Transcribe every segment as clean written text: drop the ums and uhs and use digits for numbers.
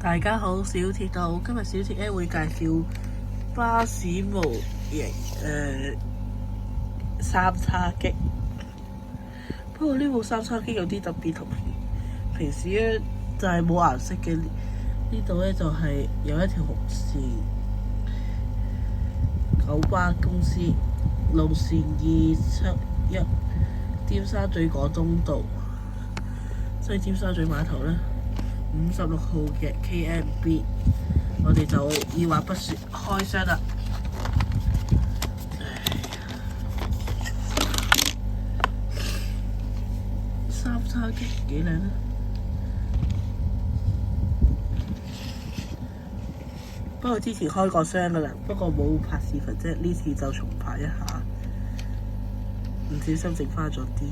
大家好，小鐵到今日小鐵咧會介紹巴士模型三叉戟。不過呢部三叉戟有啲特別，同平時咧就係冇顏色嘅。呢度咧就係有一條紅線，九巴公司路線271，尖沙咀廣東道，即係尖沙咀碼頭咧。56號嘅 KMB， 我哋就二話不說開箱啦。三叉戟幾靚啊！不過之前開過箱噶啦，不過冇拍視頻啫，呢次就重拍一下。唔小心整花咗啲，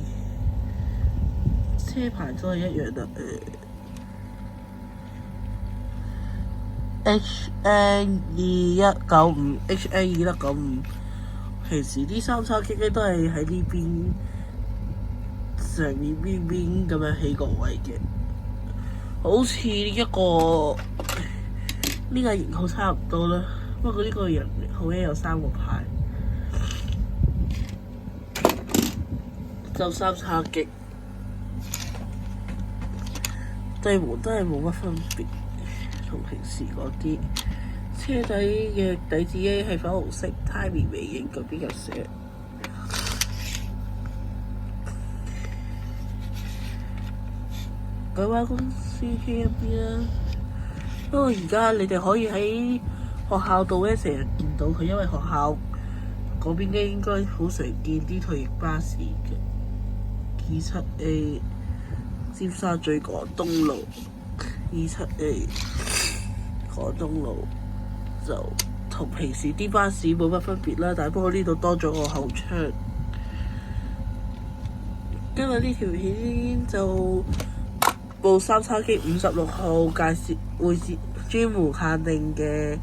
車牌都係一樣啦。HN2195 HN2195， 平時啲三叉戟咧都係喺呢邊上面邊咁樣起個位嘅，好似呢個型號差唔多啦。不過呢個型號咧有3個牌，就三叉戟對門都係冇乜分別。同平時嗰啲車底嘅底子咧係粉紅色，Timmy 尾型嗰邊有寫。九巴公司 KMB 啦，不過而家你哋可以喺學校度咧成日見到佢，因為學校嗰邊咧應該好常見啲退役巴士嘅。27A 尖沙咀廣東路27A。廣東路就同平時啲巴士冇乜分別啦，但係不過呢度多咗個後窗。今日呢條片就部三叉戟56號介紹會專門限定嘅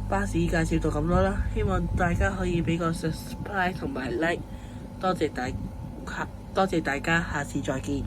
巴士介紹到咁多啦，希望大家可以俾個 subscribe 同埋 like， 多謝大家，下次再見。